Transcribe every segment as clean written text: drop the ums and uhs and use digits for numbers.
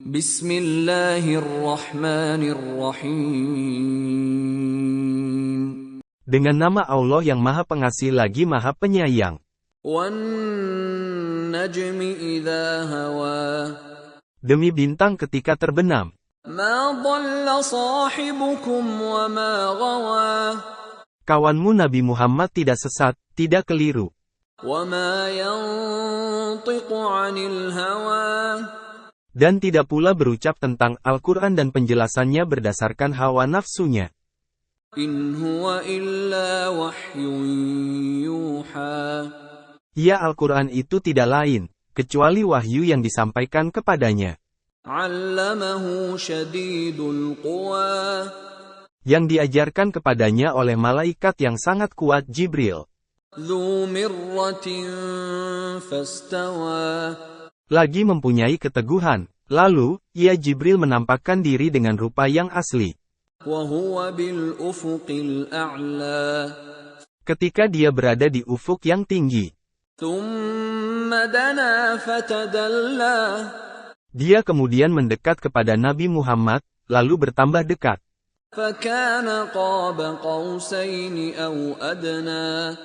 Bismillahirrahmanirrahim. Dengan nama Allah yang Maha Pengasih lagi Maha Penyayang. Wan-najmi idza hawa. Demi bintang ketika terbenam. Ma dhalla sahibukum wa ma ghawa. Kawanmu Nabi Muhammad tidak sesat, tidak keliru. Wa ma yantiqu 'anil hawa. Dan tidak pula berucap tentang Al-Quran dan penjelasannya berdasarkan hawa nafsunya. In huwa illa wahyun yuha. Ya, Al-Quran itu tidak lain, kecuali wahyu yang disampaikan kepadanya. 'Allamahu syadidul quwa. Yang diajarkan kepadanya oleh malaikat yang sangat kuat Jibril. Dzu mirratin fastawa. Lagi mempunyai keteguhan. Lalu, ia Jibril menampakkan diri dengan rupa yang asli. Wa huwa bil ufuqil a'la. Ketika dia berada di ufuk yang tinggi. Thumma dana fatadalla. Dia kemudian mendekat kepada Nabi Muhammad, lalu bertambah dekat. Fakana qaba qausaini aw adna.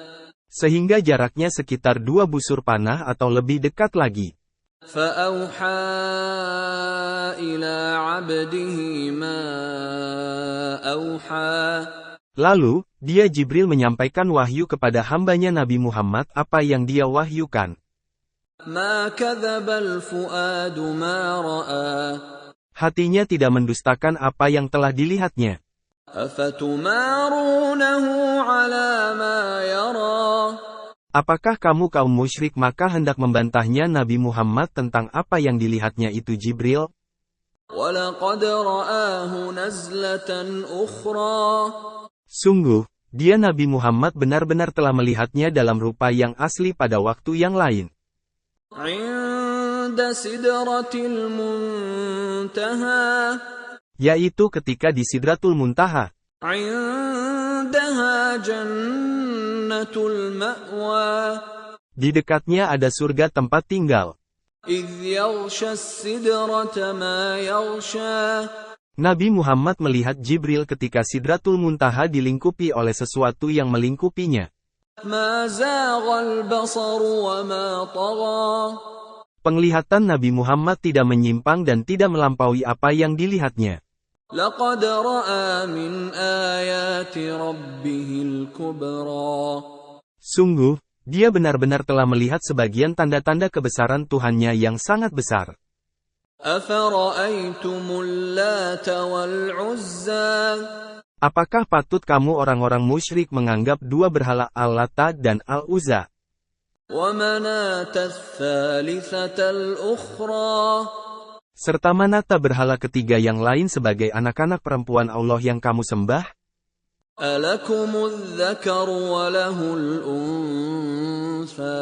Sehingga jaraknya sekitar 2 busur panah atau lebih dekat lagi. فأوحى إلى عبده ما أوحى. Lalu, dia Jibril menyampaikan wahyu kepada hambanya Nabi Muhammad apa yang dia wahyukan. ما كذب الفؤاد ما رأى. Hatinya tidak mendustakan apa yang telah dilihatnya. أفتمارونه على ما يرى. Apakah kamu kaum musyrik maka hendak membantahnya Nabi Muhammad tentang apa yang dilihatnya itu Jibril? وَلَقَدْ رَآهُ نَزْلَةً أُخْرَى. Sungguh, dia Nabi Muhammad benar-benar telah melihatnya dalam rupa yang asli pada waktu yang lain. عِندَ سِدْرَةِ الْمُنْتَهَى. Yaitu ketika di Sidratul Muntaha. عِندَهَا Jannatul Ma'wa. Di dekatnya ada surga tempat tinggal. إِذْ يَغْشَى السِّدْرَةَ مَا يَغْشَى. Nabi Muhammad melihat Jibril ketika Sidratul Muntaha dilingkupi oleh sesuatu yang melingkupinya. مَا زَاغَ الْبَصَرُ وَمَا طَغَى. Penglihatan Nabi Muhammad tidak menyimpang dan tidak melampaui apa yang dilihatnya. لَقَدْ رَأَى مِنْ آيَاتِ رَبِّهِ الْكُبْرَى. Sungguh, dia benar-benar telah melihat sebagian tanda-tanda kebesaran Tuhannya yang sangat besar. أَفَرَأَيْتُمُ اللَّاتَ وَالْعُزَّى. Apakah patut kamu orang-orang musyrik menganggap 2 berhala Al-Lata dan Al-Uzza? وَمَنَاةَ الثَّالِثَةَ الْأُخْرَى. Serta Manata berhala ketiga yang lain sebagai anak-anak perempuan Allah yang kamu sembah? أَلَكُمُ الذَّكَرُ وَلَهُ الْأُنثَى.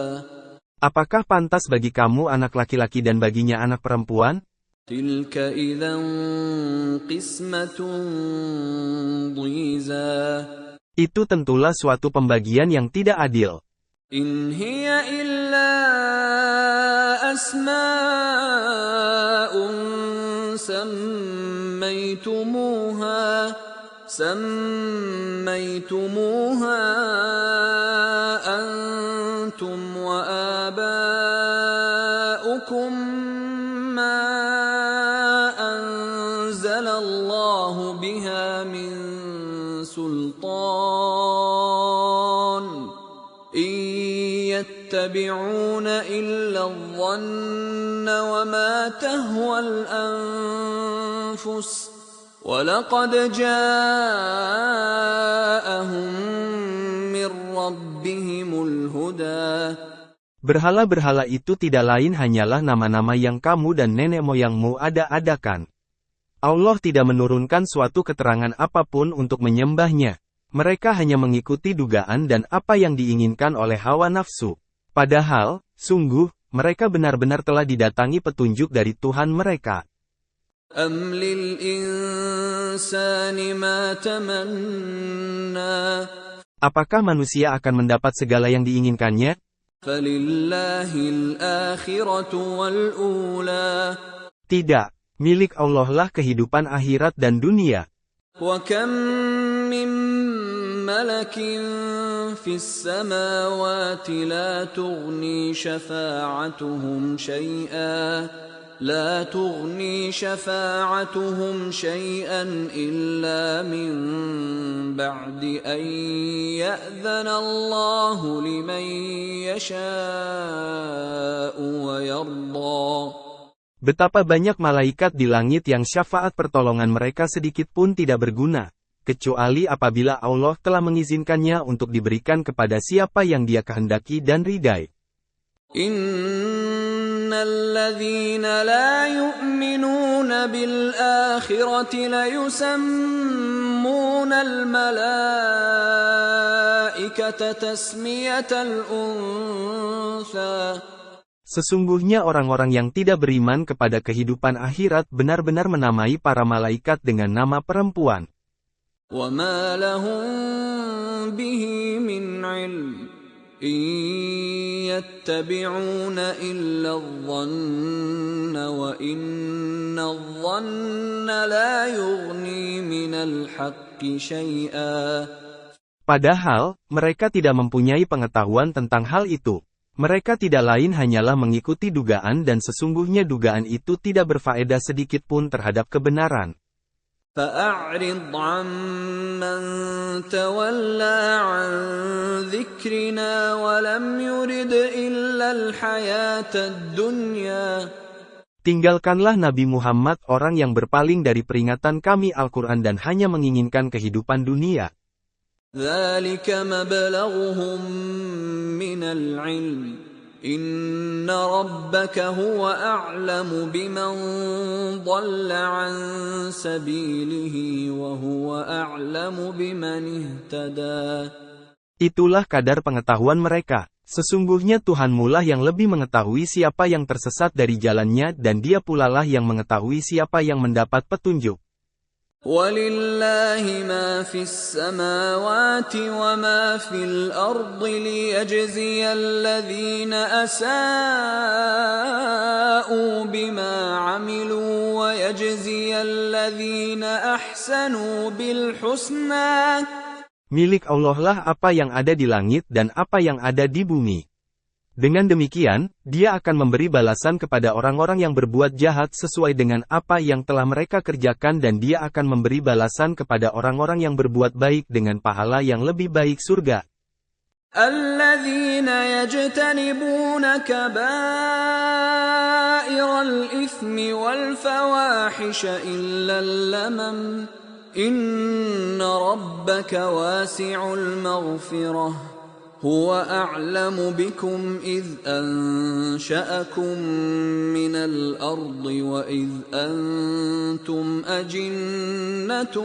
Apakah pantas bagi kamu anak laki-laki dan baginya anak perempuan? تِلْكَ إِذًا قِسْمَةٌ ضِيزَى. Itu tentulah suatu pembagian yang tidak adil. إِنْ هِيَ إِلَّا أَسْمَاءٌ سَمَّيْتُمُوهَا أَنْتُمْ وَآبَاؤُكُمْ مَا أَنْزَلَ اللَّهُ بِهَا مِنْ سُلْطَانٍ إِنْ يَتَّبِعُونَ إِلَّا الظَّنَّ وَمَا تَهْوَى الْأَنفُسُ وَلَقَدْ جَاءَهُم مِّن رَّبِّهِمُ الْهُدَى. Berhala-berhala itu tidak lain hanyalah nama-nama yang kamu dan nenek moyangmu ada-adakan. Allah tidak menurunkan suatu keterangan apapun untuk menyembahnya. Mereka hanya mengikuti dugaan dan apa yang diinginkan oleh hawa nafsu. Padahal, sungguh, mereka benar-benar telah didatangi petunjuk dari Tuhan mereka. أَمْ لِلْإِنسَانِ مَا تَمَنَّى. Apakah manusia akan mendapat segala yang diinginkannya? فَلِلَّهِ الْآخِرَةُ وَالْأُولَى. Tidak, Milik Allah lah kehidupan akhirat dan dunia. وَكَمْ مِنْ مَلَكٍ فِي السَّمَاوَاتِ لَا تُغْنِي شَفَاعَتُهُمْ شَيْئًا إِلَّا مِنْ بَعْدِ أَنْ يَأْذَنَ اللَّهُ لِمَنْ يَشَاءُ وَيَرْضَى. Betapa banyak malaikat di langit yang syafaat pertolongan mereka sedikit pun tidak berguna, kecuali apabila Allah telah mengizinkannya untuk diberikan kepada siapa yang Dia kehendaki dan ridai. Innal ladzina la yu'minuna bil akhirati la yusammunal malaikata tasmiyatal untha. Sesungguhnya orang-orang yang tidak beriman kepada kehidupan akhirat benar-benar menamai para malaikat dengan nama perempuan. وَمَا لَهُم بِهِ مِنْ عِلْمٍ إِنْ يَتَّبِعُونَ إِلَّا الظَّنَّ وَإِنَّ الظَّنَّ لَا يُغْنِي مِنَ الْحَقِّ شَيْئًا. Padahal, mereka tidak mempunyai pengetahuan tentang hal itu. Mereka tidak lain hanyalah mengikuti dugaan dan sesungguhnya dugaan itu tidak berfaedah sedikit pun terhadap kebenaran. فَأَعْرِضْ عَمَّنْ تَوَلَّى عَنْ ذِكْرِنَا وَلَمْ يُرِدْ إِلَّا الْحَيَاةَ الدُّنْيَا. Tinggalkanlah Nabi Muhammad orang yang berpaling dari peringatan kami Al-Quran dan hanya menginginkan kehidupan dunia. ذَلِكَ مَبْلَغُهُم مِّنَ الْعِلْمِ إِنَّ رَبَّكَ هُوَ أَعْلَمُ بِمَنْ ضَلَّ عَنْ سَبِيلِهِ وَهُوَ أَعْلَمُ بِمَنِ اهْتَدَى. Itulah kadar pengetahuan mereka. Sesungguhnya Tuhanmu lah yang lebih mengetahui siapa yang tersesat dari jalannya dan Dia pula lah yang mengetahui siapa yang mendapat petunjuk. وَلِلَّهِ مَا فِي السَّمَاوَاتِ وَمَا فِي الْأَرْضِ لِيَجْزِيَ الَّذِينَ أَسَاءُوا بِمَا عَمِلُوا وَيَجْزِيَ الَّذِينَ أَحْسَنُوا بِالْحُسْنَى. Milik Allah lah apa yang ada di langit dan apa yang ada di bumi. Dengan demikian, Dia akan memberi balasan kepada orang-orang yang berbuat jahat sesuai dengan apa yang telah mereka kerjakan dan Dia akan memberi balasan kepada orang-orang yang berbuat baik dengan pahala yang lebih baik surga. الَّذِينَ يَجْتَنِبُونَ كَبَائِرَ الْإِثْمِ وَالْفَوَاحِشَ إِلَّا اللَّمَمَ إِنَّ رَبَّكَ وَاسِعُ الْمَغْفِرَةِ هُوَ أَعْلَمُ بِكُمْ إِذْ أَنشَأَكُم مِّنَ الْأَرْضِ وَإِذْ أَنتُمْ أَجِنَّةٌ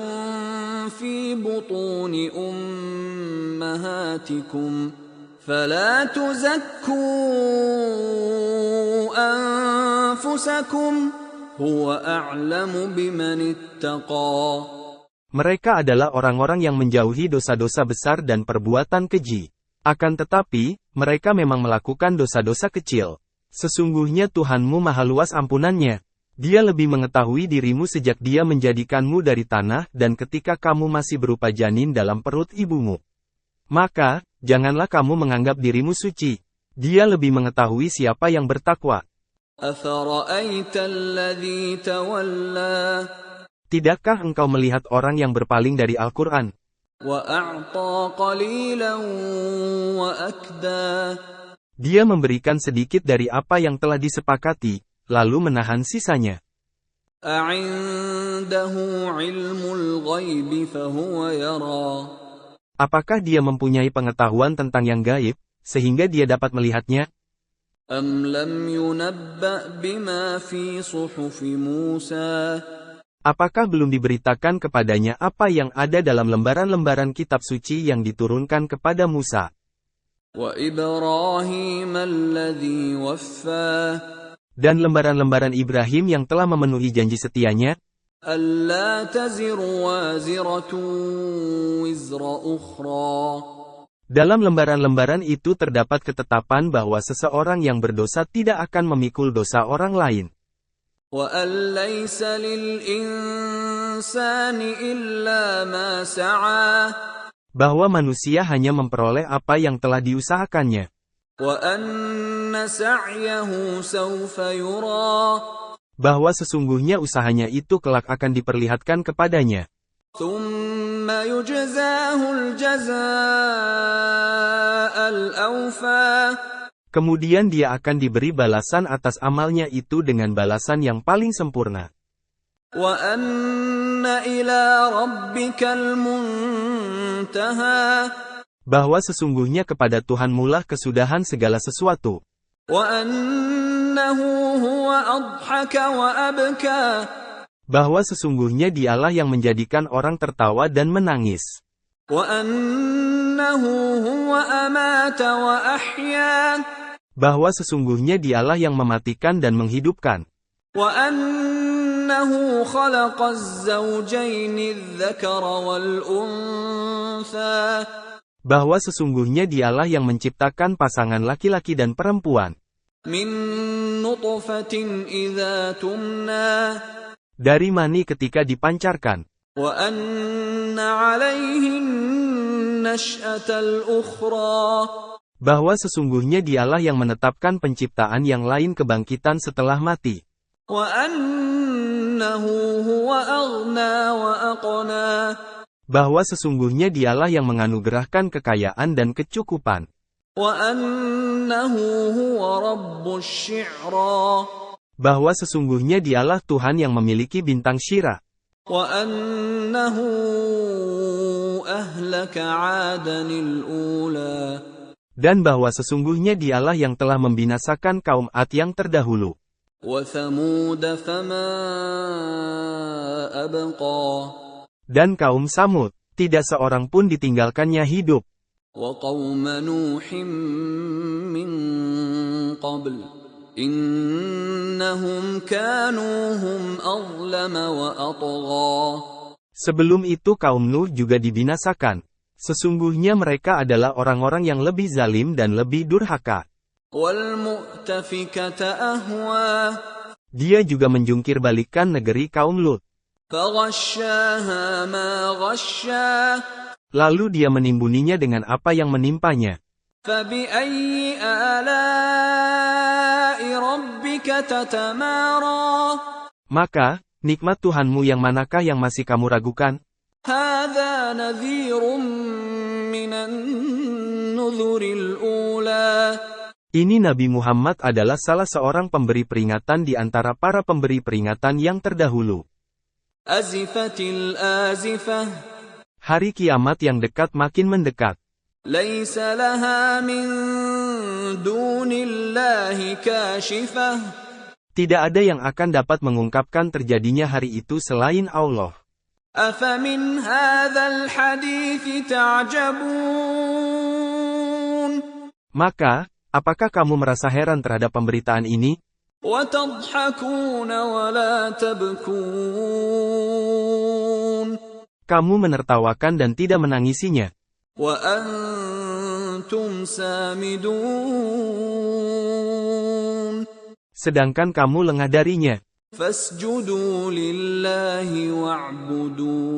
فِي بُطُونِ أُمَّهَاتِكُمْ فَلَا تُزَكُّوا أَنفُسَكُمْ هُوَ أَعْلَمُ بِمَنِ اتَّقَى. Mereka adalah orang-orang yang menjauhi dosa-dosa besar dan perbuatan keji. Akan tetapi, mereka memang melakukan dosa-dosa kecil. Sesungguhnya Tuhanmu maha luas ampunannya. Dia lebih mengetahui dirimu sejak Dia menjadikanmu dari tanah dan ketika kamu masih berupa janin dalam perut ibumu. Maka, janganlah kamu menganggap dirimu suci. Dia lebih mengetahui siapa yang bertakwa. أَفَرَأَيْتَ الَّذِي تَوَلَّى. Tidakkah engkau melihat orang yang berpaling dari Al-Quran? وَأَعْطَى قَلِيلًا وَأَكْدَى. Dia memberikan sedikit dari apa yang telah disepakati, lalu menahan sisanya. أَعِندَهُ عِلْمُ الْغَيْبِ فَهُوَ يَرَى. Apakah dia mempunyai pengetahuan tentang yang gaib, sehingga dia dapat melihatnya? أَمْ لَمْ يُنَبَّأْ بِمَا فِي صُحُفِ مُوسَى. Apakah belum diberitakan kepadanya apa yang ada dalam lembaran-lembaran kitab suci yang diturunkan kepada Musa? وَإِبْرَاهِيمَ الَّذِي وَفَّى. Dan lembaran-lembaran Ibrahim yang telah memenuhi janji setianya? أَلَّا تَزِرُ وَازِرَةٌ وِزْرَ أُخْرَى. Dalam lembaran-lembaran itu terdapat ketetapan bahwa seseorang yang berdosa tidak akan memikul dosa orang lain. وأن ليس للإنسان إلا ما سعى bahwa manusia hanya memperoleh apa yang telah diusahakannya, وأن سعيه سوف يرى bahwa sesungguhnya usahanya itu kelak akan diperlihatkan kepadanya, ثم يجزاه الجزاء الأوفى kemudian dia akan diberi balasan atas amalnya itu dengan balasan yang paling sempurna. وأن إلى ربك المنتهى Bahwa sesungguhnya kepada Tuhanmu lah kesudahan segala sesuatu. وأنه هو أضحك وأبكى Bahwa sesungguhnya dialah yang menjadikan orang tertawa dan menangis. وأنه هو أمات وأحيا Bahwa sesungguhnya dialah yang mematikan dan menghidupkan. وأنه خلق الزوجين الذكر والأنثى Bahwa sesungguhnya dialah yang menciptakan pasangan laki-laki dan perempuan. من نطفة إذا تمنى Dari mani ketika dipancarkan. وأن عليه النشأة الأخرى Bahwa sesungguhnya dialah yang menetapkan penciptaan yang lain kebangkitan setelah mati. وأنه هو أغنى وأقنى Bahwa sesungguhnya dialah yang menganugerahkan kekayaan dan kecukupan. وأنه هو رب الشعرى Bahwa sesungguhnya dialah Tuhan yang memiliki bintang syira. وأنه أهلك عادا الأولى Dan bahwa sesungguhnya dialah yang telah membinasakan kaum Ad yang terdahulu. وثمود فما أبقى Dan kaum Samud, tidak seorang pun ditinggalkannya hidup. وقوم نوح من قبل إنهم كانوا هم أظلم وأطغى Sebelum itu kaum Nuh juga dibinasakan. Sesungguhnya mereka adalah orang-orang yang lebih zalim dan lebih durhaka. والمؤتفكة أهوى Dia juga menjungkir balikan negeri kaum Lut. فغشاها ما غشا Lalu dia menimbuninya dengan apa yang menimpanya. فبأي آلاء ربك تتمارى Maka, nikmat Tuhanmu yang manakah yang masih kamu ragukan? هذا نذير من النذر الأولى Ini Nabi Muhammad adalah salah seorang pemberi peringatan di antara para pemberi peringatan yang terdahulu. أزفت الآزفة Hari kiamat yang dekat makin mendekat. ليس لها من دون الله كاشفة Tidak ada yang akan dapat mengungkapkan terjadinya hari itu selain Allah. أفمن هذا الحديث تعجبون Maka, apakah kamu merasa heran terhadap pemberitaan ini? وتضحكون ولا تبكون Kamu menertawakan dan tidak menangisinya. وأنتم سامدون Sedangkan kamu lengah darinya. فاسجدوا لله واعبدوا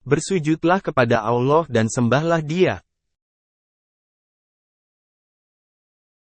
Bersujudlah kepada Allah dan sembahlah Dia.